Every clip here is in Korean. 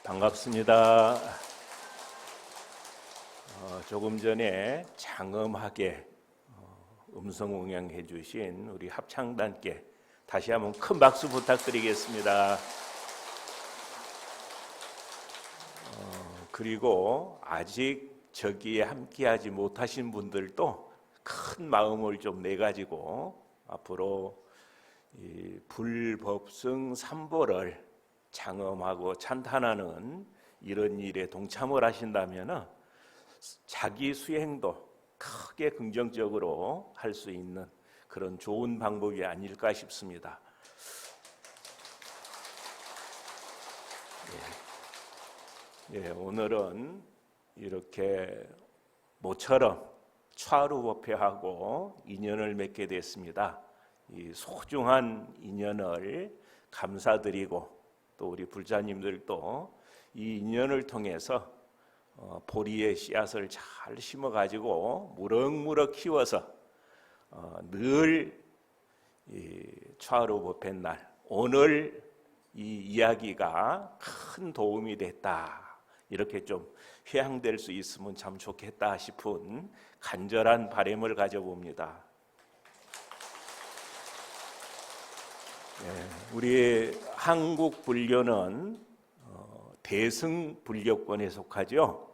반갑습니다. 조금 전에 장엄하게 음성응양해 주신 우리 합창단께 다시 한번 큰 박수 부탁드리겠습니다. 그리고 아직 저기에 함께하지 못하신 분들도 큰 마음을 좀 내가지고 앞으로 이 불법승 삼보를 장엄하고 찬탄하는 이런 일에 동참을 하신다면 자기 수행도 크게 긍정적으로 할 수 있는 그런 좋은 방법이 아닐까 싶습니다. 오늘은 이렇게 모처럼 차루법회하고 인연을 맺게 됐습니다. 이 소중한 인연을 감사드리고 또 우리 불자님들도 이 인연을 통해서 보리의 씨앗을 잘 심어가지고 무럭무럭 키워서 늘 차루법회 날 오늘 이 이야기가 큰 도움이 됐다, 이렇게 좀 회향될 수 있으면 참 좋겠다 싶은 간절한 바람을 가져봅니다. 우리 한국 불교는 대승불교권에 속하죠.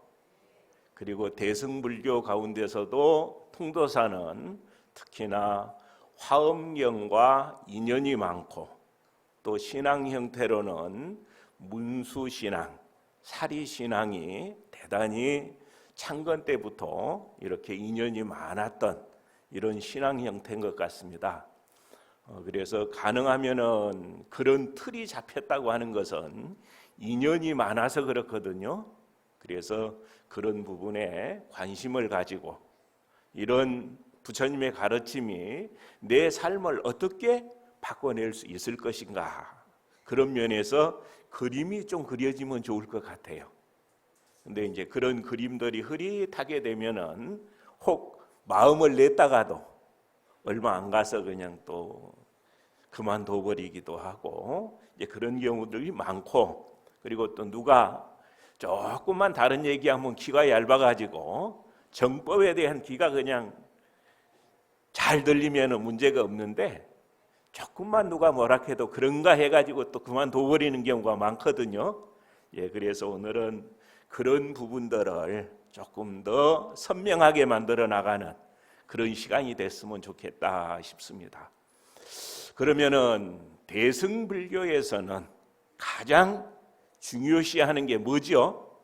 그리고 대승불교 가운데서도 통도사는 특히나 화엄경과 인연이 많고 또 신앙 형태로는 문수신앙, 사리신앙이 대단히 창건 때부터 이렇게 인연이 많았던 이런 신앙 형태인 것 같습니다. 그래서 가능하면은 그런 틀이 잡혔다고 하는 것은 인연이 많아서 그렇거든요. 그래서 그런 부분에 관심을 가지고 이런 부처님의 가르침이 내 삶을 어떻게 바꿔낼 수 있을 것인가, 그런 면에서 그림이 좀 그려지면 좋을 것 같아요. 근데 이제 그런 그림들이 흐릿하게 되면은 혹 마음을 냈다가도 얼마 안 가서 그냥 또 그만둬 버리기도 하고 이제 그런 경우들이 많고, 그리고 또 누가 조금만 다른 얘기하면 귀가 얇아가지고 정법에 대한 귀가 그냥 잘 들리면 문제가 없는데 조금만 누가 뭐라 해도 그런가 해가지고 또 그만둬 버리는 경우가 많거든요. 그래서 오늘은 그런 부분들을 조금 더 선명하게 만들어 나가는 그런 시간이 됐으면 좋겠다 싶습니다. 그러면은 대승불교에서는 가장 중요시하는 게 뭐죠?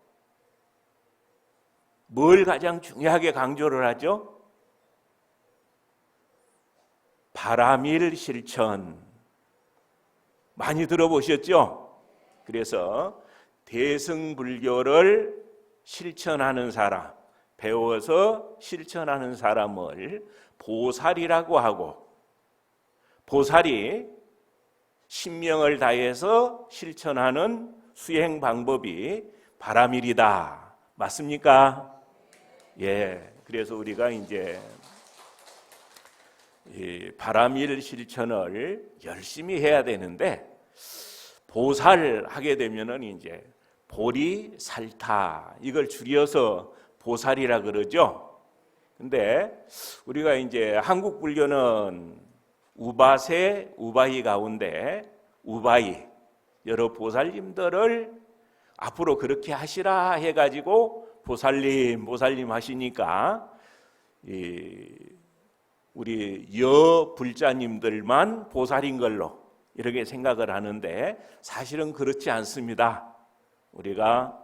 뭘 가장 중요하게 강조를 하죠? 바라밀 실천. 많이 들어보셨죠? 그래서 대승불교를 실천하는 사람, 배워서 실천하는 사람을 보살이라고 하고, 보살이 신명을 다해서 실천하는 수행 방법이 바라밀이다. 맞습니까? 그래서 우리가 이제 이 바라밀 실천을 열심히 해야 되는데, 보살 하게 되면은 이제 보리살타, 이걸 줄여서 보살이라 그러죠. 근데 우리가 이제 한국 불교는 우바세, 우바이 가운데 우바이 여러 보살님들을 앞으로 그렇게 하시라 해가지고 보살님 하시니까 우리 여불자님들만 보살인 걸로 이렇게 생각을 하는데 사실은 그렇지 않습니다. 우리가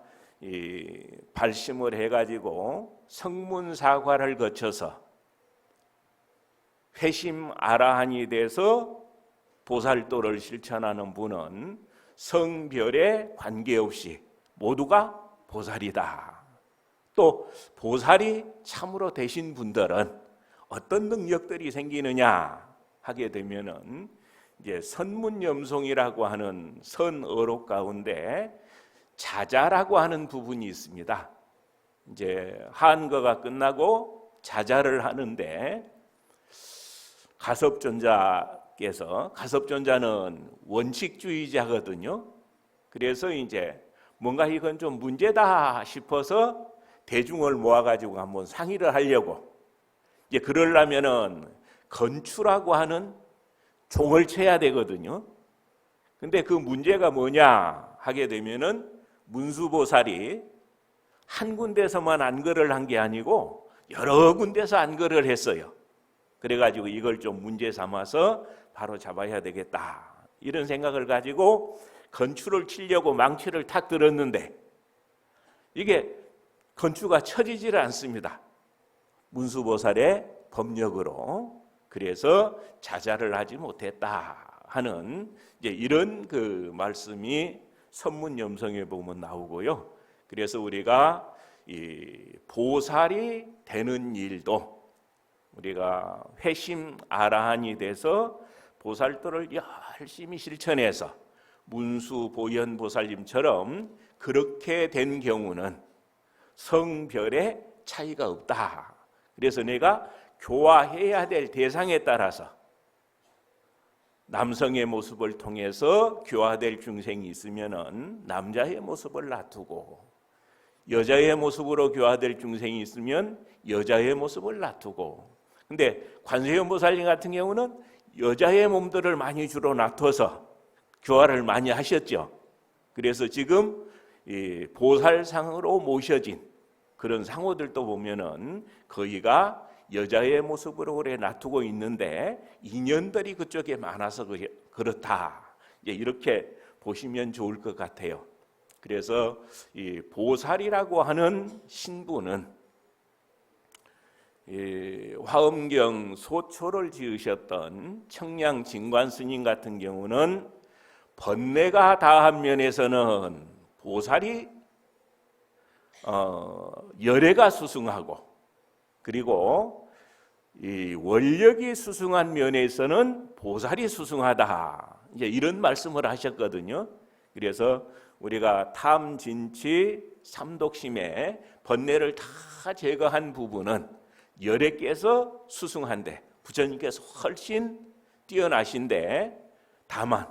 발심을 해가지고 성문사과를 거쳐서 회심 아라한이 돼서 보살도를 실천하는 분은 성별에 관계없이 모두가 보살이다. 또 보살이 참으로 되신 분들은 어떤 능력들이 생기느냐 하게 되면은 이제 선문염송이라고 하는 선어록 가운데 자자라고 하는 부분이 있습니다. 이제 한거가 끝나고 자자를 하는데 가섭존자께서, 가섭존자는 원칙주의자거든요. 그래서 이제 뭔가 이건 좀 문제다 싶어서 대중을 모아가지고 한번 상의를 하려고, 이제 그러려면은 건추라고 하는 종을 쳐야 되거든요. 근데 그 문제가 뭐냐 하게 되면은 문수보살이 한 군데서만 안거를 한 게 아니고 여러 군데서 안거를 했어요. 그래가지고 이걸 좀 문제 삼아서 바로 잡아야 되겠다, 이런 생각을 가지고 건추를 치려고 망치를 탁 들었는데 이게 건추가 쳐지지를 않습니다. 문수보살의 법력으로. 그래서 자자를 하지 못했다 하는 이제 이런 그 말씀이 선문염성에 보면 나오고요. 그래서 우리가 이 보살이 되는 일도 우리가 회심 아라한이 돼서 보살도를 열심히 실천해서 문수보현 보살님처럼 그렇게 된 경우는 성별의 차이가 없다. 그래서 내가 교화해야 될 대상에 따라서 남성의 모습을 통해서 교화될 중생이 있으면은 남자의 모습을 놔두고, 여자의 모습으로 교화될 중생이 있으면 여자의 모습을 놔두고. 근데 관세음 보살님 같은 경우는 여자의 몸들을 많이 주로 놔둬서 교화를 많이 하셨죠. 그래서 지금 이 보살상으로 모셔진 그런 상호들도 보면은 거의가 여자의 모습으로 오래 놔두고 있는데 인연들이 그쪽에 많아서 그렇다, 이렇게 보시면 좋을 것 같아요. 그래서 이 보살이라고 하는 신부는 이 화엄경 소초를 지으셨던 청량 진관 스님 같은 경우는 번뇌가 다한 면에서는 보살이 열애가 수승하고, 그리고 이 원력이 수승한 면에서는 보살이 수승하다, 이제 이런 말씀을 하셨거든요. 그래서 우리가 탐진치 삼독심의 번뇌를 다 제거한 부분은 열애께서 수승한데 부처님께서 훨씬 뛰어나신데, 다만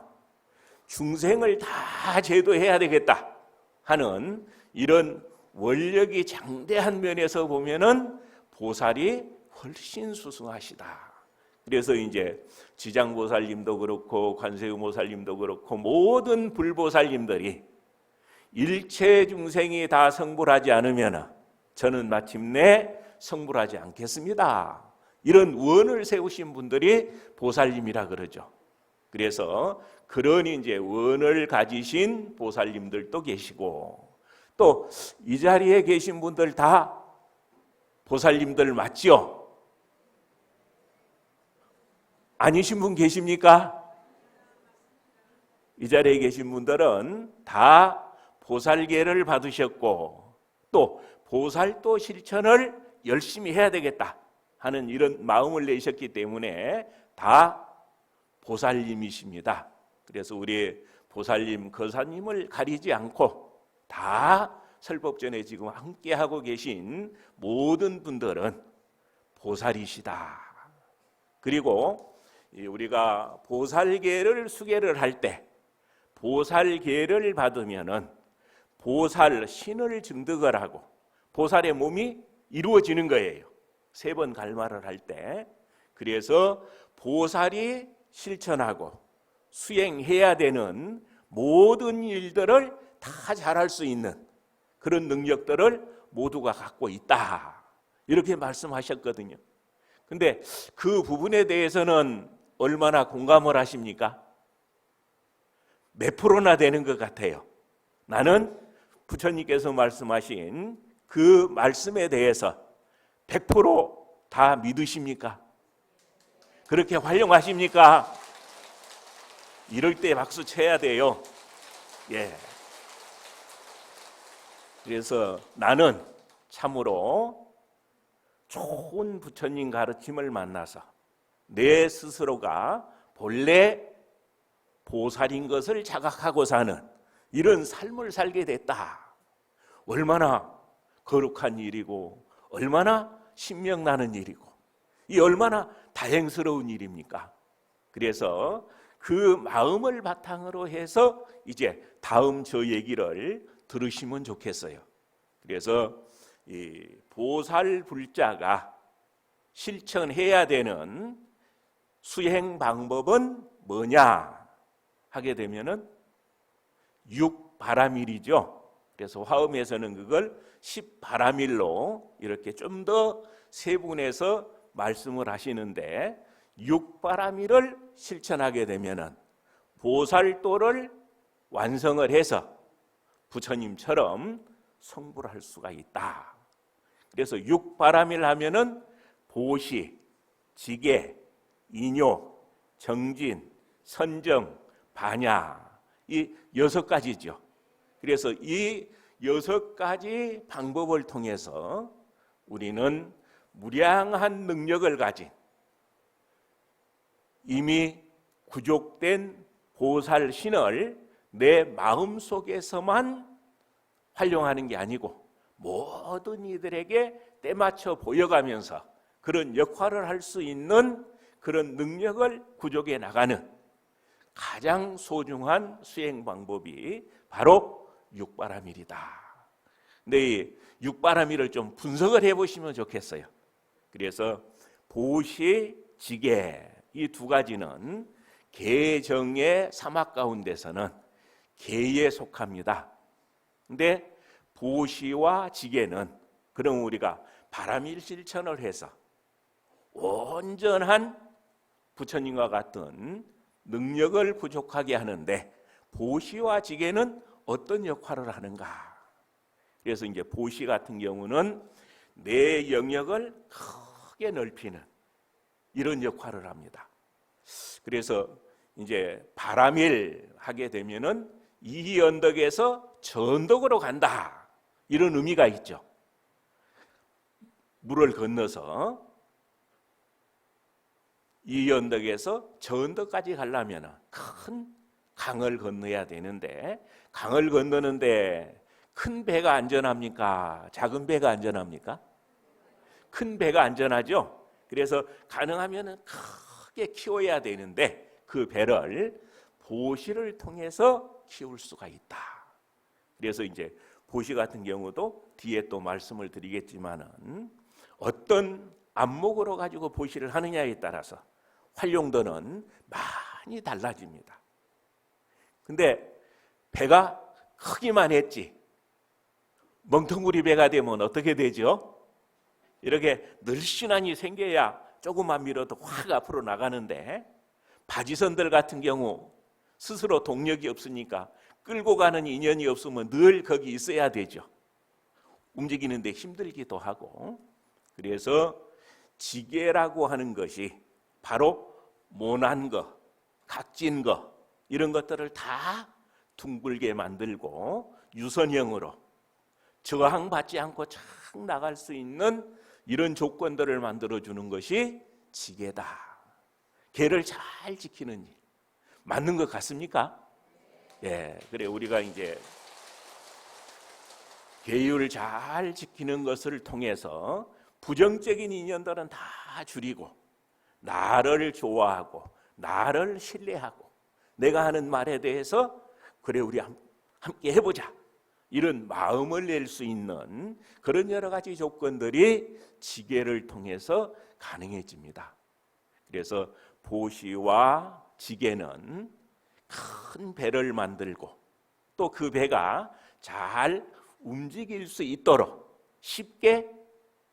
중생을 다 제도해야 되겠다 하는 이런 원력이 장대한 면에서 보면은 보살이 훨씬 수승하시다. 그래서 이제 지장보살님도 그렇고 관세음보살님도 그렇고 모든 불보살님들이 일체 중생이 다 성불하지 않으면 저는 마침내 성불하지 않겠습니다, 이런 원을 세우신 분들이 보살님이라 그러죠. 그래서 그런 이제 원을 가지신 보살님들도 계시고, 또 이 자리에 계신 분들 다 보살님들 맞지요? 아니신 분 계십니까? 이 자리에 계신 분들은 다 보살계를 받으셨고, 또 보살도 실천을 열심히 해야 되겠다 하는 이런 마음을 내셨기 때문에 다 보살님이십니다. 그래서 우리 보살님, 거사님을 가리지 않고 다 설법전에 지금 함께하고 계신 모든 분들은 보살이시다. 그리고 우리가 보살계를 수계를 할 때 보살계를 받으면은 보살 신을 증득을 하고 보살의 몸이 이루어지는 거예요. 3번 갈마를 할 때. 그래서 보살이 실천하고 수행해야 되는 모든 일들을 다 잘할 수 있는 그런 능력들을 모두가 갖고 있다, 이렇게 말씀하셨거든요. 근데 그 부분에 대해서는 얼마나 공감을 하십니까? 몇 프로나 되는 것 같아요? 나는 부처님께서 말씀하신 그 말씀에 대해서 100%다 믿으십니까? 그렇게 활용하십니까? 이럴 때 박수 쳐야 돼요. 예. 그래서 나는 참으로 좋은 부처님 가르침을 만나서 내 스스로가 본래 보살인 것을 자각하고 사는 이런 삶을 살게 됐다. 얼마나 거룩한 일이고 얼마나 신명나는 일이고 이 얼마나 다행스러운 일입니까? 그래서 그 마음을 바탕으로 해서 이제 다음 저 얘기를 들으시면 좋겠어요. 그래서 이 보살불자가 실천해야 되는 수행 방법은 뭐냐 하게 되면은 육바라밀이죠. 그래서 화엄에서는 그걸 10바라밀로 이렇게 좀 더 세분해서 말씀을 하시는데, 육바라밀을 실천하게 되면은 보살도를 완성을 해서 부처님처럼 성불을 할 수가 있다. 그래서 육바라밀 하면은 보시, 지계, 인요, 정진, 선정, 반야, 이 6가지죠. 그래서 이 6가지 방법을 통해서 우리는 무량한 능력을 가진 이미 구족된 보살신을 내 마음속에서만 활용하는 게 아니고 모든 이들에게 때맞춰 보여가면서 그런 역할을 할 수 있는 그런 능력을 구족해 나가는 가장 소중한 수행 방법이 바로 육바라밀이다. 근데 이 육바라밀을 좀 분석을 해보시면 좋겠어요. 그래서 보시, 지계 이 2가지는 계정의 사막 가운데서는 계에 속합니다. 근데 보시와 지계는 그럼 우리가 바라밀 실천을 해서 온전한 부처님과 같은 능력을 부족하게 하는데, 보시와 지계는 어떤 역할을 하는가? 그래서 이제 보시 같은 경우는 내 영역을 크게 넓히는 이런 역할을 합니다. 그래서 이제 바라밀 하게 되면은 이 언덕에서 저 언덕으로 간다, 이런 의미가 있죠. 물을 건너서 이 언덕에서 저 언덕까지 가려면 큰 강을 건너야 되는데, 강을 건너는데 큰 배가 안전합니까? 작은 배가 안전합니까? 큰 배가 안전하죠. 그래서 가능하면 크게 키워야 되는데 그 배를 보시를 통해서 키울 수가 있다. 그래서 이제 보시 같은 경우도 뒤에 또 말씀을 드리겠지만은 어떤 안목으로 가지고 보시를 하느냐에 따라서 활용도는 많이 달라집니다. 근데 배가 크기만 했지 멍텅구리 배가 되면 어떻게 되죠? 이렇게 늘씬하니 생겨야 조금만 밀어도 확 앞으로 나가는데, 바지선들 같은 경우 스스로 동력이 없으니까 끌고 가는 인연이 없으면 늘 거기 있어야 되죠. 움직이는데 힘들기도 하고. 그래서 지계라고 하는 것이 바로 모난 거, 각진 거, 이런 것들을 다 둥글게 만들고 유선형으로 저항받지 않고 착 나갈 수 있는 이런 조건들을 만들어주는 것이 지계다. 계를 잘 지키는 일. 맞는 것 같습니까? 예, 그래 우리가 이제 계율을 잘 지키는 것을 통해서 부정적인 인연들은 다 줄이고 나를 좋아하고 나를 신뢰하고 내가 하는 말에 대해서 그래 우리 함께 해보자, 이런 마음을 낼 수 있는 그런 여러 가지 조건들이 지계를 통해서 가능해집니다. 그래서 보시와 지계는 큰 배를 만들고 또 그 배가 잘 움직일 수 있도록, 쉽게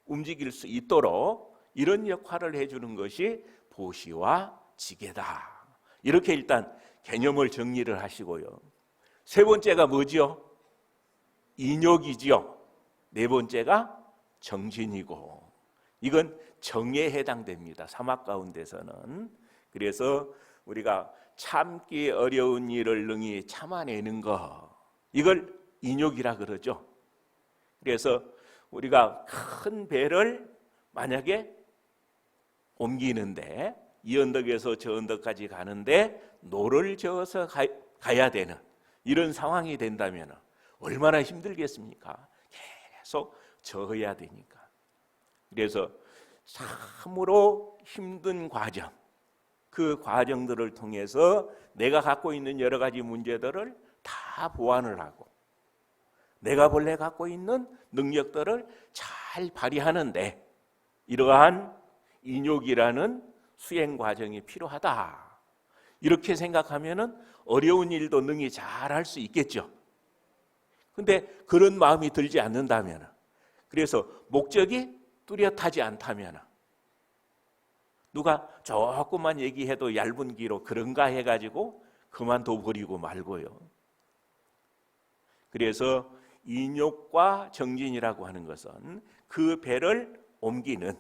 움직일 수 있도록 이런 역할을 해주는 것이 보시와 지계다. 이렇게 일단 개념을 정리를 하시고요. 세 번째가 뭐지요? 인욕이지요. 네 번째가 정진이고, 이건 정에 해당됩니다. 사막 가운데서는. 그래서 우리가 참기 어려운 일을 능히 참아내는 것, 이걸 인욕이라 그러죠. 그래서 우리가 큰 배를 만약에 옮기는데 이 언덕에서 저 언덕까지 가는데 노를 저어서 가야 되는 이런 상황이 된다면 얼마나 힘들겠습니까? 계속 저어야 되니까. 그래서 참으로 힘든 과정, 그 과정들을 통해서 내가 갖고 있는 여러 가지 문제들을 다 보완을 하고 내가 본래 갖고 있는 능력들을 잘 발휘하는데 이러한 인욕이라는 수행 과정이 필요하다. 이렇게 생각하면은 어려운 일도 능히 잘 할 수 있겠죠. 근데 그런 마음이 들지 않는다면, 그래서 목적이 뚜렷하지 않다면, 누가 조금만 얘기해도 얇은 귀로 그런가 해가지고 그만둬 버리고 말고요. 그래서 인욕과 정진이라고 하는 것은 그 배를 옮기는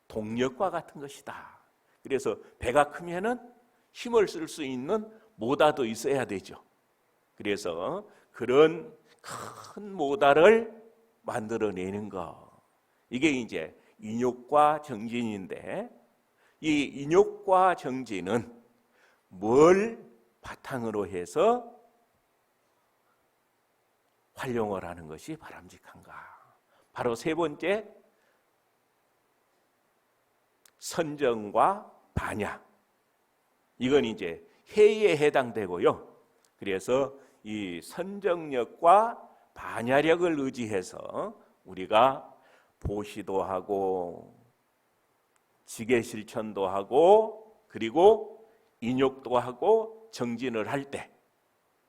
동력과 같은 것이다. 그래서 배가 크면은 힘을 쓸 수 있는 모다도 있어야 되죠. 그래서 그런 큰 모다를 만들어내는 것, 이게 이제 인욕과 정진인데, 이 인욕과 정진은 뭘 바탕으로 해서 활용을 하는 것이 바람직한가? 바로 세 번째, 선정과 반야. 이건 이제 해에 해당되고요. 그래서 이 선정력과 반야력을 의지해서 우리가 보시도 하고 지계 실천도 하고 그리고 인욕도 하고 정진을 할 때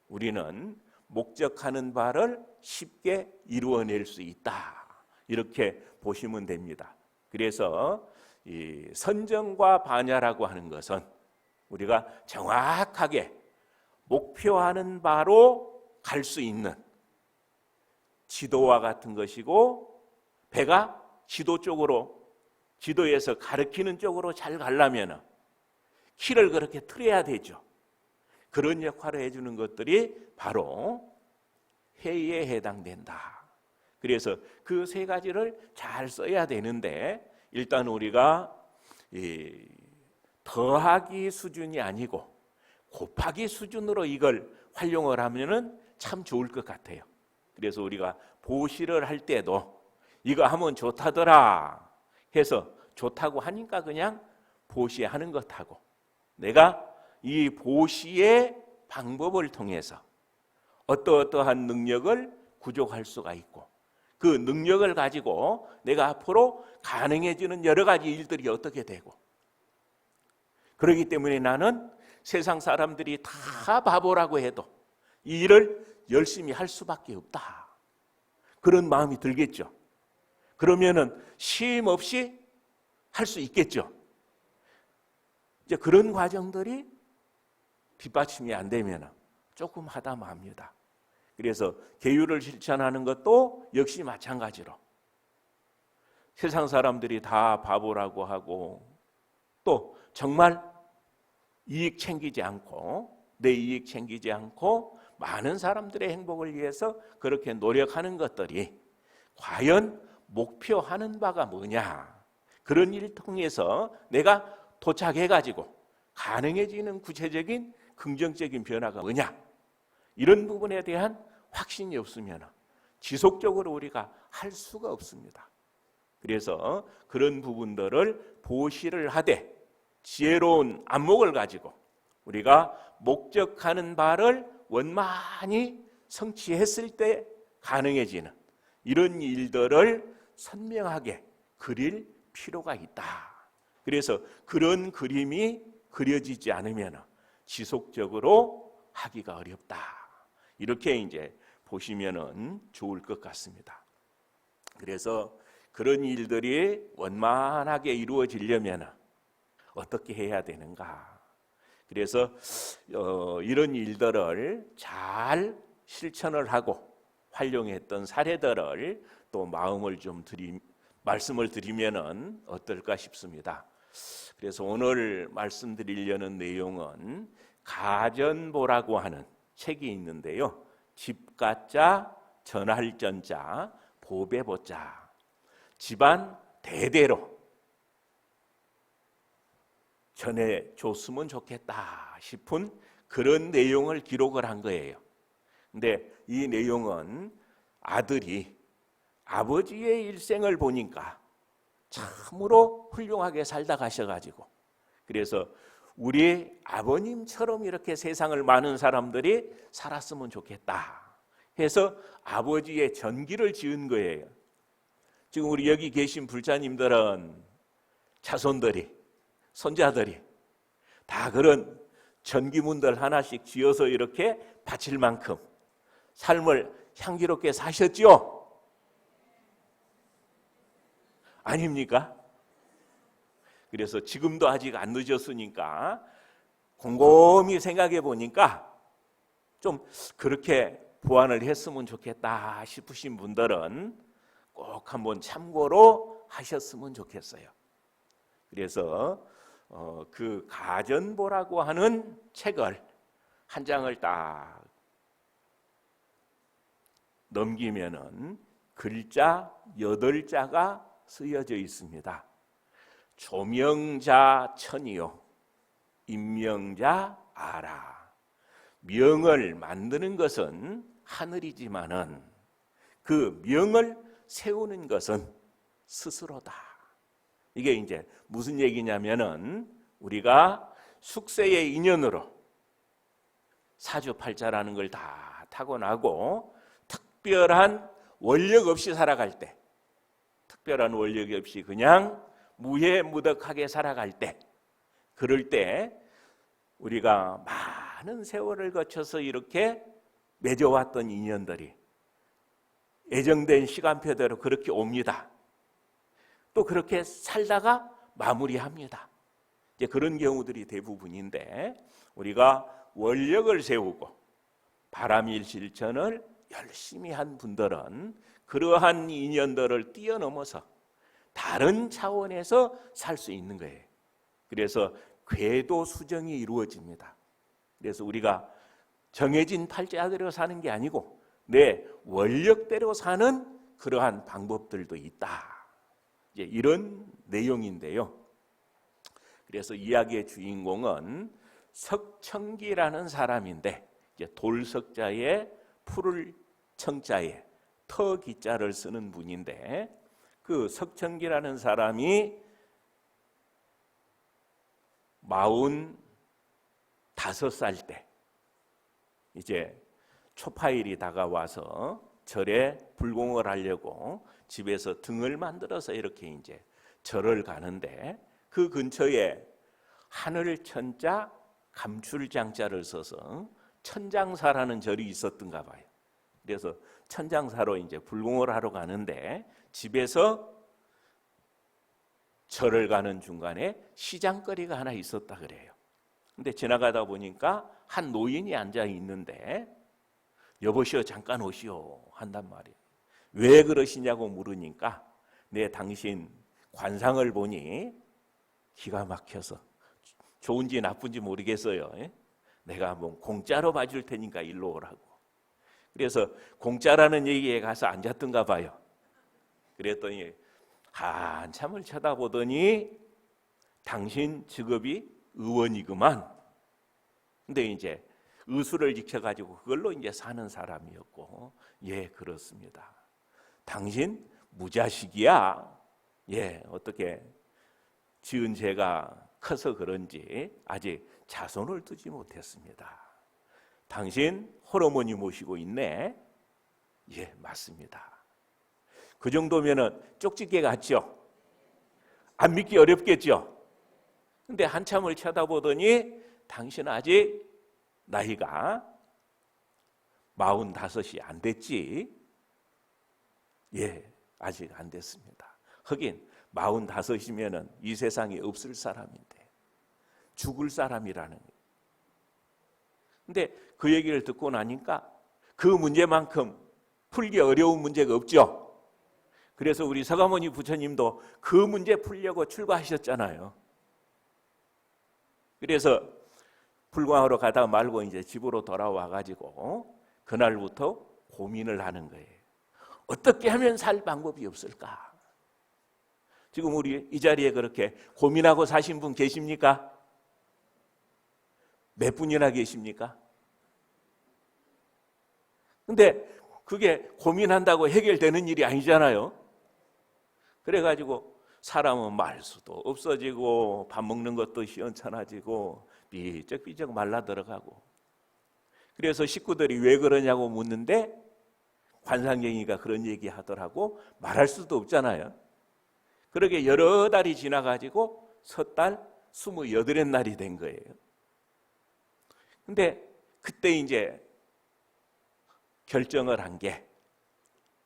우리는 목적하는 바를 쉽게 이루어낼 수 있다. 이렇게 보시면 됩니다. 그래서 이 선정과 반야라고 하는 것은 우리가 정확하게 목표하는 바로 갈 수 있는 지도와 같은 것이고, 배가 지도 쪽으로, 지도에서 가리키는 쪽으로 잘 가려면 키를 그렇게 틀어야 되죠. 그런 역할을 해주는 것들이 바로 해에 해당된다. 그래서 그 세 가지를 잘 써야 되는데, 일단 우리가 더하기 수준이 아니고 곱하기 수준으로 이걸 활용을 하면은 참 좋을 것 같아요. 그래서 우리가 보시를 할 때도 이거 하면 좋다더라 해서 좋다고 하니까 그냥 보시하는 것하고, 내가 이 보시의 방법을 통해서 어떠한 능력을 구족할 수가 있고, 그 능력을 가지고 내가 앞으로 가능해지는 여러 가지 일들이 어떻게 되고, 그렇기 때문에 나는 세상 사람들이 다 바보라고 해도 이 일을 열심히 할 수밖에 없다. 그런 마음이 들겠죠. 그러면은 쉼 없이 할 수 있겠죠. 이제 그런 과정들이 뒷받침이 안 되면 조금 하다 맙니다. 그래서 계율을 실천하는 것도 역시 마찬가지로 세상 사람들이 다 바보라고 하고 또 정말 이익 챙기지 않고 내 이익 챙기지 않고 많은 사람들의 행복을 위해서 그렇게 노력하는 것들이 과연 목표하는 바가 뭐냐, 그런 일을 통해서 내가 도착해가지고 가능해지는 구체적인 긍정적인 변화가 뭐냐, 이런 부분에 대한 확신이 없으면 지속적으로 우리가 할 수가 없습니다. 그래서 그런 부분들을 보시를 하되 지혜로운 안목을 가지고 우리가 목적하는 바를 원만히 성취했을 때 가능해지는 이런 일들을 선명하게 그릴 필요가 있다. 그래서 그런 그림이 그려지지 않으면 지속적으로 하기가 어렵다. 이렇게 이제 보시면은 좋을 것 같습니다. 그래서 그런 일들이 원만하게 이루어지려면 어떻게 해야 되는가? 그래서 이런 일들을 잘 실천을 하고 활용했던 사례들을 또 말씀을 드리면은 어떨까 싶습니다. 그래서 오늘 말씀드리려는 내용은 가전보라고 하는 책이 있는데요. 집가자, 전할전자, 보배보자. 집안 대대로 전해줬으면 좋겠다 싶은 그런 내용을 기록을 한 거예요. 근데 이 내용은 아들이 아버지의 일생을 보니까 참으로 훌륭하게 살다 가셔가지고, 그래서 우리 아버님처럼 이렇게 세상을 많은 사람들이 살았으면 좋겠다 해서 아버지의 전기를 지은 거예요. 지금 우리 여기 계신 불자님들은 자손들이, 손자들이 다 그런 전기문들 하나씩 지어서 이렇게 바칠 만큼 삶을 향기롭게 사셨죠? 아닙니까? 그래서 지금도 아직 안 늦었으니까 곰곰이 생각해 보니까 좀 그렇게 보완을 했으면 좋겠다 싶으신 분들은 꼭 한번 참고로 하셨으면 좋겠어요. 그래서 그 가전보라고 하는 책을 한 장을 딱 넘기면은 글자 8자가 쓰여져 있습니다. 조명자 천이요 임명자 아라. 명을 만드는 것은 하늘이지만은 그 명을 세우는 것은 스스로다. 이게 이제 무슨 얘기냐면은 우리가 숙세의 인연으로 사주팔자라는 걸 다 타고나고 특별한 원력 없이 살아갈 때, 특별한 원력이 없이 그냥 무해무덕하게 살아갈 때, 그럴 때 우리가 많은 세월을 거쳐서 이렇게 맺어왔던 인연들이 예정된 시간표대로 그렇게 옵니다. 또 그렇게 살다가 마무리합니다. 이제 그런 경우들이 대부분인데, 우리가 원력을 세우고 바람일실천을 열심히 한 분들은 그러한 인연들을 뛰어넘어서 다른 차원에서 살 수 있는 거예요. 그래서 궤도 수정이 이루어집니다. 그래서 우리가 정해진 팔자대로 사는 게 아니고 내 원력대로 사는 그러한 방법들도 있다. 이제 이런 내용인데요. 그래서 이야기의 주인공은 석청기라는 사람인데, 이제 돌석자에 풀을 청자에 터기자를 쓰는 분인데, 그 석청기라는 사람이 45살 때 이제 초파일이 다가와서 절에 불공을 하려고 집에서 등을 만들어서 이렇게 이제 절을 가는데, 그 근처에 하늘천자 감출장자를 써서 천장사라는 절이 있었던가 봐요. 그래서 천장사로 이제 불공을 하러 가는데, 집에서 절을 가는 중간에 시장거리가 하나 있었다 그래요. 근데 지나가다 보니까 한 노인이 앉아 있는데, 여보시오 잠깐 오시오 한단 말이에요. 왜 그러시냐고 물으니까, 네 당신 관상을 보니 기가 막혀서 좋은지 나쁜지 모르겠어요. 내가 뭐 공짜로 봐줄 테니까 일로 오라고. 그래서 공짜라는 얘기에 가서 앉았던가 봐요. 그랬더니 한참을 쳐다보더니 당신 직업이 의원이구만. 근데 이제 의수를 지켜가지고 그걸로 이제 사는 사람이었고, 예 그렇습니다. 당신 무자식이야. 예 어떻게 지은 죄가 커서 그런지 아직 자손을 두지 못했습니다. 당신 홀어머니 모시고 있네. 예 맞습니다. 그 정도면은 쪽집게 같죠? 안 믿기 어렵겠죠? 근데 한참을 쳐다보더니 당신 아직 나이가 45이 안 됐지? 예, 아직 안 됐습니다. 하긴 45이면은 이 세상에 없을 사람인데 죽을 사람이라는 거예요. 근데 그 얘기를 듣고 나니까 그 문제만큼 풀기 어려운 문제가 없죠. 그래서 우리 서가모니 부처님도 그 문제 풀려고 출가하셨잖아요. 그래서 불광하러 가다 말고 이제 집으로 돌아와 가지고 그날부터 고민을 하는 거예요. 어떻게 하면 살 방법이 없을까? 지금 우리 이 자리에 그렇게 고민하고 사신 분 계십니까? 몇 분이나 계십니까? 근데 그게 고민한다고 해결되는 일이 아니잖아요. 그래가지고 사람은 말 수도 없어지고 밥 먹는 것도 시원찮아지고 삐쩍삐쩍 말라 들어가고, 그래서 식구들이 왜 그러냐고 묻는데 관상쟁이가 그런 얘기 하더라고. 말할 수도 없잖아요. 그러게 여러 달이 지나가지고 섣달 28날이 된 거예요. 근데 그때 이제 결정을 한 게,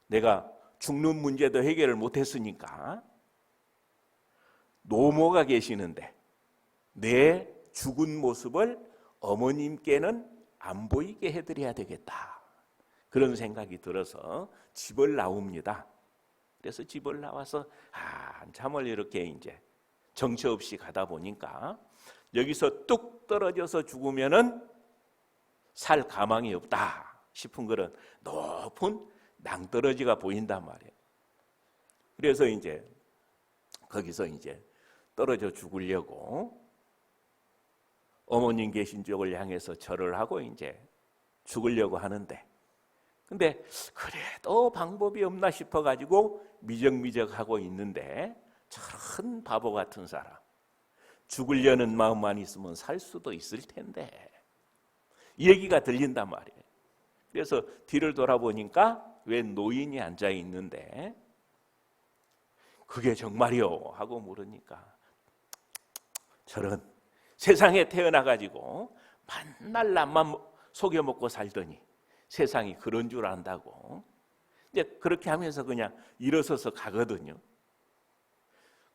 내가 죽는 문제도 해결을 못했으니까 노모가 계시는데 내 죽은 모습을 어머님께는 안 보이게 해드려야 되겠다. 그런 생각이 들어서 집을 나옵니다. 그래서 집을 나와서 한참을 이렇게 이제 정처 없이 가다 보니까 여기서 뚝 떨어져서 죽으면은 살 가망이 없다 싶은 그런 높은 낭떠러지가 보인단 말이에요. 그래서 이제 거기서 이제 떨어져 죽으려고 어머님 계신 쪽을 향해서 절을 하고 이제 죽으려고 하는데, 근데 그래도 방법이 없나 싶어가지고 미적미적하고 있는데, 참 바보 같은 사람, 죽으려는 마음만 있으면 살 수도 있을 텐데, 이 얘기가 들린단 말이에요. 그래서 뒤를 돌아보니까 웬 노인이 앉아 있는데, 그게 정말이요? 하고 물으니까, 저런 세상에 태어나가지고 만날 남만 속여먹고 살더니 세상이 그런 줄 안다고. 이제 그렇게 하면서 그냥 일어서서 가거든요.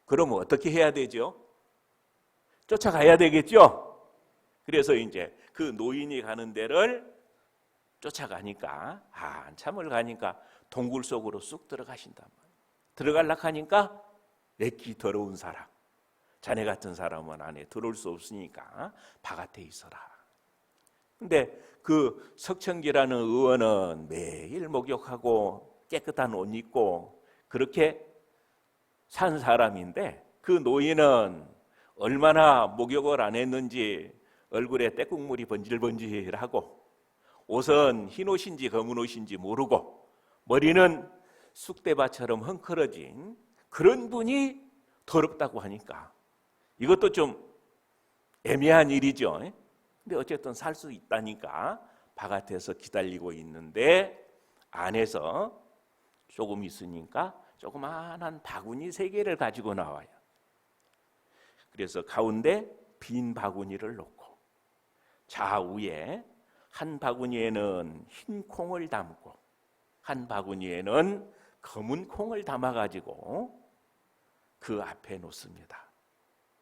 그러면 어떻게 해야 되죠? 쫓아가야 되겠죠? 그래서 이제 그 노인이 가는 데를 쫓아가니까, 한참을 가니까 동굴 속으로 쑥 들어가신단 말이에요. 들어가려고 하니까 내키 더러운 사람, 자네 같은 사람은 안에 들어올 수 없으니까 바깥에 있어라. 근데 그 석천기라는 의원은 매일 목욕하고 깨끗한 옷 입고 그렇게 산 사람인데, 그 노인은 얼마나 목욕을 안 했는지 얼굴에 때국물이 번질번질하고, 옷은 흰 옷인지 검은 옷인지 모르고, 머리는 쑥대밭처럼 헝클어진 그런 분이 더럽다고 하니까 이것도 좀 애매한 일이죠. 근데 어쨌든 살 수 있다니까 바깥에서 기다리고 있는데, 안에서 조금 있으니까 조그마한 바구니 3개를 가지고 나와요. 그래서 가운데 빈 바구니를 놓고, 좌우에 한 바구니에는 흰 콩을 담고 한 바구니에는 검은 콩을 담아가지고 그 앞에 놓습니다.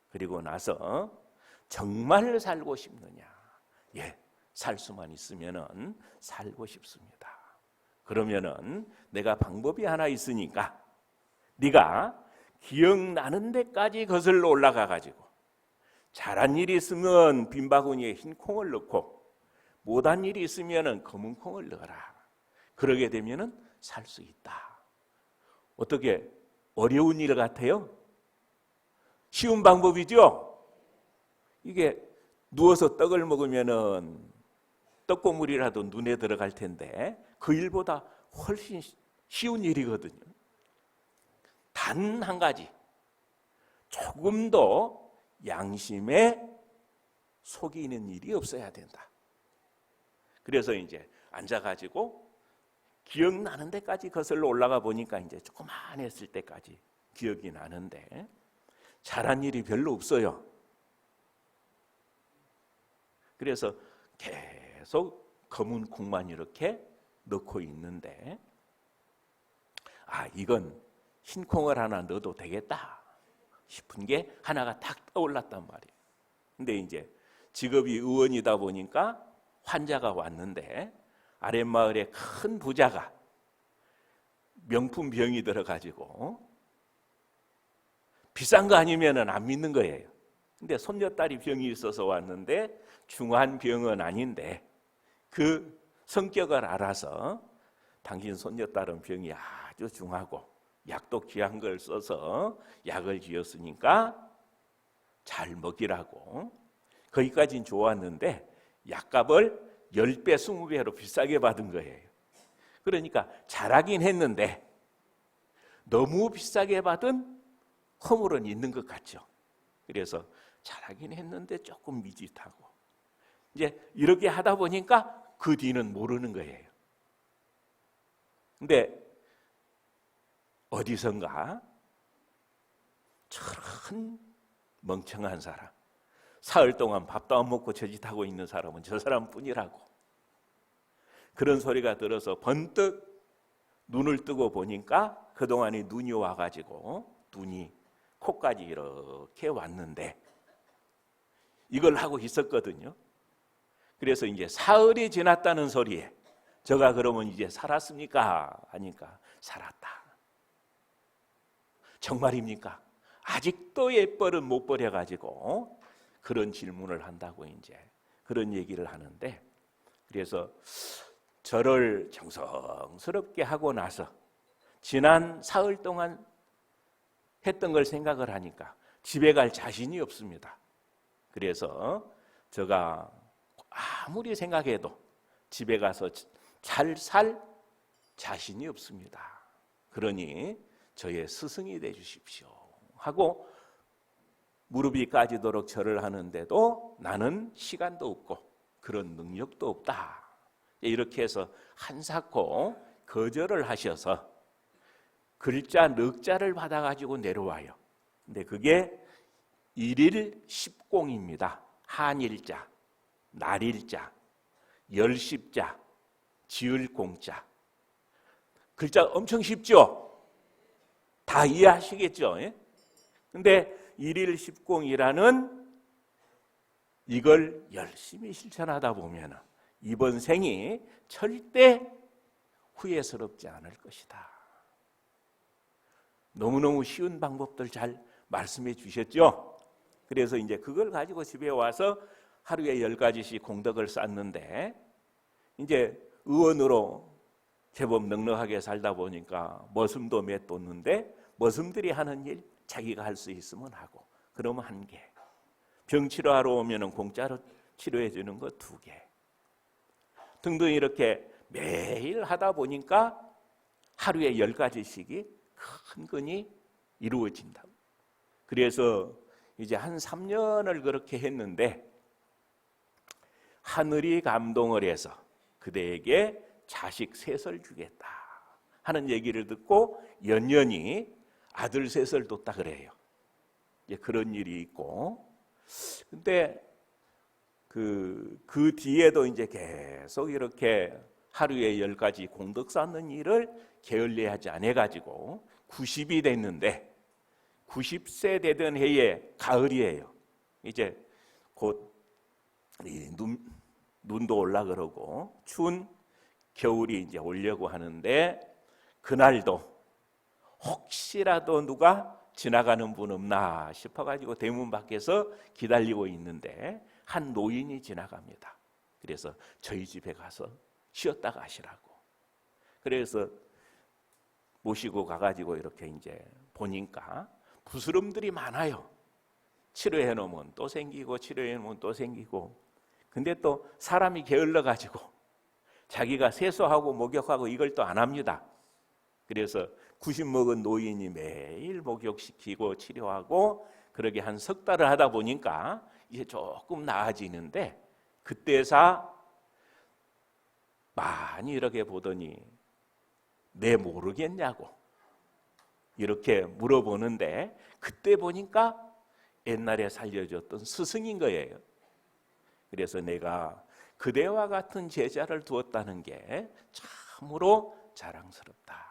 그리고 나서 정말 살고 싶느냐? 예, 살 수만 있으면은 살고 싶습니다. 그러면은 내가 방법이 하나 있으니까 네가 기억나는 데까지 거슬러 올라가 가지고, 잘한 일이 있으면 빈 바구니에 흰 콩을 넣고 못한 일이 있으면은 검은 콩을 넣어라. 그러게 되면은 살 수 있다. 어떻게 어려운 일 같아요? 쉬운 방법이죠? 이게 누워서 떡을 먹으면은 떡고물이라도 눈에 들어갈 텐데 그 일보다 훨씬 쉬운 일이거든요. 단 한 가지, 조금 더 양심에 속이는 일이 없어야 된다. 그래서 이제 앉아가지고 기억나는 데까지 거슬러 올라가 보니까 이제 조그만했을 때까지 기억이 나는데 잘한 일이 별로 없어요. 그래서 계속 검은 콩만 이렇게 넣고 있는데, 이건 흰 콩을 하나 넣어도 되겠다 싶은 게 하나가 탁 떠올랐단 말이에요. 근데 이제 직업이 의원이다 보니까 환자가 왔는데, 아랫마을에 큰 부자가 명품 병이 들어가지고 비싼 거 아니면 안 믿는 거예요. 근데 손녀딸이 병이 있어서 왔는데 중한 병은 아닌데 그 성격을 알아서 당신 손녀딸은 병이 아주 중하고 약도 귀한 걸 써서 약을 지었으니까 잘 먹이라고, 거기까지는 좋았는데 약값을 10배, 20배로 비싸게 받은 거예요. 그러니까 잘하긴 했는데 너무 비싸게 받은 허물은 있는 것 같죠. 그래서 잘하긴 했는데 조금 미짓하고, 이제 이렇게 하다 보니까 그 뒤는 모르는 거예요. 근데 어디선가 저런 멍청한 사람, 사흘 동안 밥도 안 먹고 저짓하고 있는 사람은 저 사람뿐이라고. 그런 소리가 들어서 번뜩 눈을 뜨고 보니까 그동안에 눈이 와가지고 눈이 코까지 이렇게 왔는데 이걸 하고 있었거든요. 그래서 이제 사흘이 지났다는 소리에 저가 그러면 이제 살았습니까? 하니까 살았다. 정말입니까? 아직도 옛벌은 못 버려가지고 그런 질문을 한다고 이제 그런 얘기를 하는데, 그래서 절을 정성스럽게 하고 나서 지난 사흘 동안 했던 걸 생각을 하니까 집에 갈 자신이 없습니다. 그래서 제가 아무리 생각해도 집에 가서 잘 살 자신이 없습니다. 그러니 저의 스승이 돼 주십시오 하고 무릎이 까지도록 절을 하는데도 나는 시간도 없고 그런 능력도 없다. 이렇게 해서 한사코 거절을 하셔서 글자 넉자를 받아가지고 내려와요. 근데 그게 일일 십공입니다. 한일자, 날일자, 열십자, 지을공자. 글자 엄청 쉽죠? 다 이해하시겠죠? 근데 일일 십공이라는 이걸 열심히 실천하다 보면 이번 생이 절대 후회스럽지 않을 것이다. 너무너무 쉬운 방법들 잘 말씀해 주셨죠? 그래서 이제 그걸 가지고 집에 와서 하루에 10가지씩 공덕을 쌓는데, 이제 의원으로 제법 넉넉하게 살다 보니까 머슴도 몇 뒀는데 머슴들이 하는 일 자기가 할 수 있으면 하고, 그러면 1개. 병 치료하러 오면 공짜로 치료해 주는 거 2개. 등등 이렇게 매일 하다 보니까 하루에 10가지씩이 큰근히 이루어진다. 그래서 이제 한 3년을 그렇게 했는데 하늘이 감동을 해서 그대에게 자식 셋을 주겠다 하는 얘기를 듣고 연년이 아들 셋을 뒀다 그래요. 이제 그런 일이 있고, 근데 그 뒤에도 이제 계속 이렇게 하루에 10가지 공덕 쌓는 일을 게을리하지 않아 가지고 90이 됐는데 90세 되던 해에 가을이에요. 이제 곧 눈도 올라 그러고 추운 겨울이 이제 오려고 하는데, 그날도 혹시라도 누가 지나가는 분 없나 싶어가지고 대문 밖에서 기다리고 있는데 한 노인이 지나갑니다. 그래서 저희 집에 가서 쉬었다 가시라고. 그래서 모시고 가가지고 이렇게 이제 보니까 부스럼들이 많아요. 치료해 놓으면 또 생기고 치료해 놓으면 또 생기고. 근데 또 사람이 게을러 가지고 자기가 세수하고 목욕하고 이걸 또 안 합니다. 그래서 90 먹은 노인이 매일 목욕시키고 치료하고 그러게 한 석 달을 하다 보니까 이제 조금 나아지는데, 그때사 많이 이렇게 보더니 내 모르겠냐고 이렇게 물어보는데, 그때 보니까 옛날에 살려줬던 스승인 거예요. 그래서 내가 그대와 같은 제자를 두었다는 게 참으로 자랑스럽다.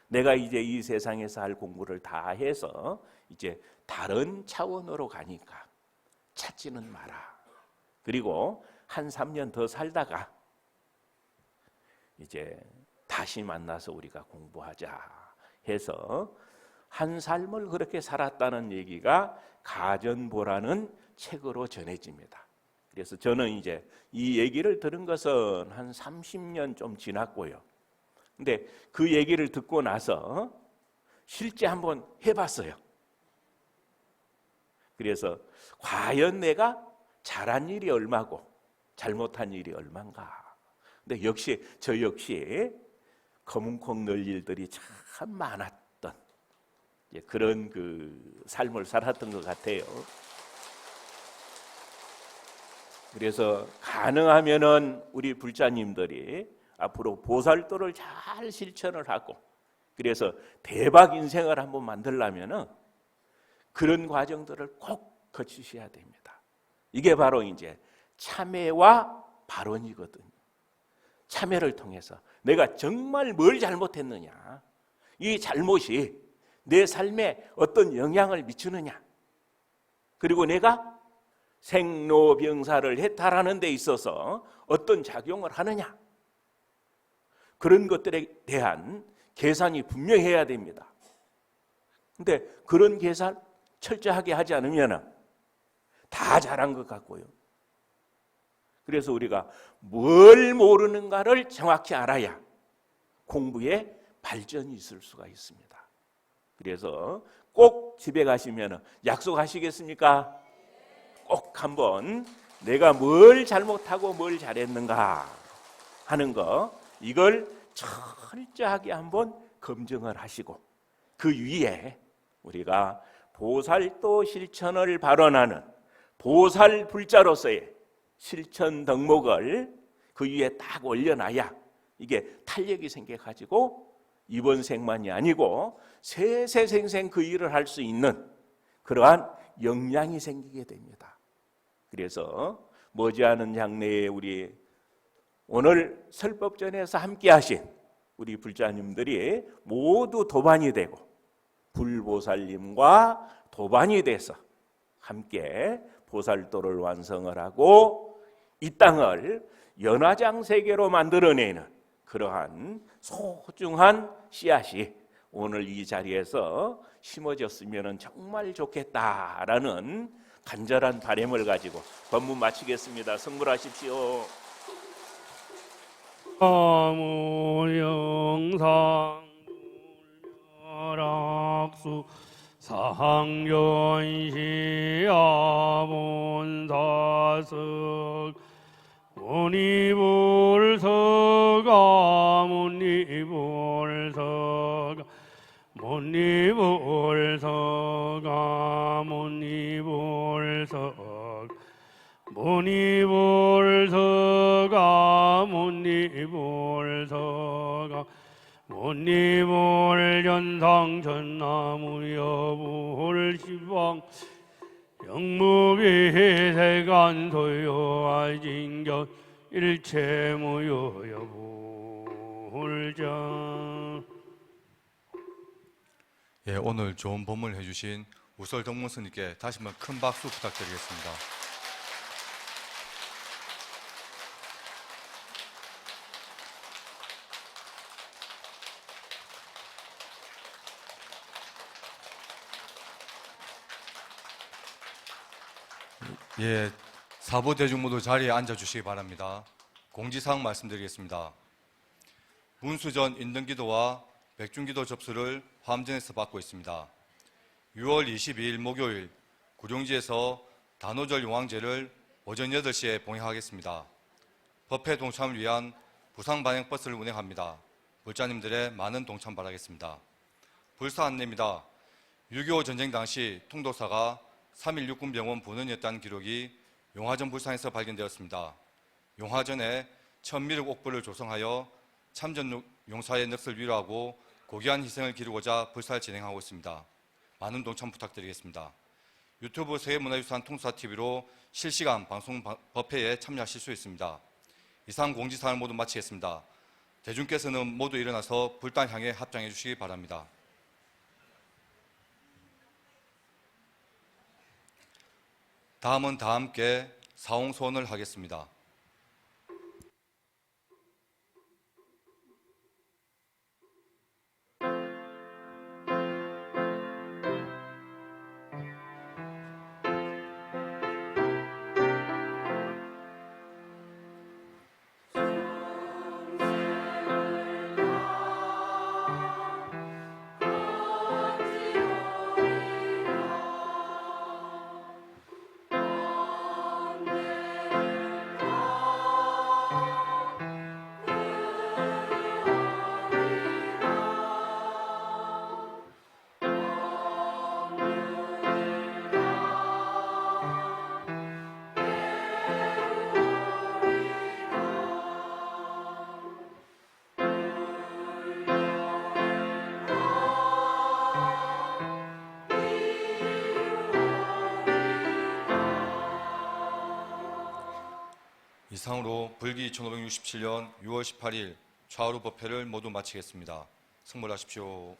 내가 이제 이 세상에서 할 공부를 다 해서 이제 다른 차원으로 가니까 찾지는 마라. 그리고 한 3년 더 살다가 이제 다시 만나서 우리가 공부하자 해서 한 삶을 그렇게 살았다는 얘기가 가전보라는 책으로 전해집니다. 그래서 저는 이제 이 얘기를 들은 것은 한 30년 좀 지났고요. 근데 그 얘기를 듣고 나서 실제 한번 해봤어요. 그래서 과연 내가 잘한 일이 얼마고 잘못한 일이 얼만가. 근데 역시 저 역시 거문콕 늘 일들이 참 많았던 그런 그 삶을 살았던 것 같아요. 그래서 가능하면은 우리 불자님들이 앞으로 보살도를 잘 실천을 하고 그래서 대박 인생을 한번 만들려면은 그런 과정들을 꼭 거치셔야 됩니다. 이게 바로 이제 참회와 발언이거든요. 참회를 통해서 내가 정말 뭘 잘못했느냐, 이 잘못이 내 삶에 어떤 영향을 미치느냐, 그리고 내가 생로병사를 해탈하는 데 있어서 어떤 작용을 하느냐, 그런 것들에 대한 계산이 분명해야 됩니다. 근데 그런 계산 철저하게 하지 않으면 다 잘한 것 같고요. 그래서 우리가 뭘 모르는가를 정확히 알아야 공부에 발전이 있을 수가 있습니다. 그래서 꼭 집에 가시면 약속하시겠습니까? 꼭 한번 내가 뭘 잘못하고 뭘 잘했는가 하는 거, 이걸 철저하게 한번 검증을 하시고 그 위에 우리가 보살도 실천을 발언하는 보살 불자로서의 실천 덕목을 그 위에 딱 올려놔야 이게 탄력이 생겨가지고 이번 생만이 아니고 세세생생 그 일을 할 수 있는 그러한 역량이 생기게 됩니다. 그래서 머지않은 장래에 우리 오늘 설법전에서 함께 하신 우리 불자님들이 모두 도반이 되고 불보살님과 도반이 돼서 함께 보살도를 완성을 하고 이 땅을 연화장 세계로 만들어내는 그러한 소중한 씨앗이 오늘 이 자리에서 심어졌으면 정말 좋겠다라는 간절한 바람을 가지고 법문 마치겠습니다. 성불하십시오. 아무영상불멸악수 사항견시아본사석 문이불서가 문이불서가 문이불서가 문이불서가 문이불서가 문이불서가 문이불전상천나무여불시방 영무비세간소요아진견 일체무효여불정. 예, 오늘 좋은 법문을 해주신 우설 덕문스님께 다시 한번 큰 박수 부탁드리겠습니다. 예, 사부대중 모두 자리에 앉아주시기 바랍니다. 공지사항 말씀드리겠습니다. 문수전 인등기도와 백중기도 접수를 화엄전에서 받고 있습니다. 6월 22일 목요일 구룡지에서 단오절 용왕제를 오전 8시에 봉행하겠습니다. 법회 동참을 위한 부상반영버스를 운행합니다. 불자님들의 많은 동참 바라겠습니다. 불사 안내입니다. 6.25 전쟁 당시 통도사가 3.1 육군병원 본원이었다는 기록이 용화전 불상에서 발견되었습니다. 용화전에 천미륵 옥불을 조성하여 참전 용사의 넋을 위로하고 고귀한 희생을 기르고자 불사를 진행하고 있습니다. 많은 동참 부탁드리겠습니다. 유튜브 세계문화유산 통수사TV로 실시간 방송 법회에 참여하실 수 있습니다. 이상 공지사항을 모두 마치겠습니다. 대중께서는 모두 일어나서 불단 향해 합장해 주시기 바랍니다. 다음은 다 함께 사홍소원을 하겠습니다. 이상으로 불기 2567년 6월 18일 좌우로 법회를 모두 마치겠습니다. 성불하십시오.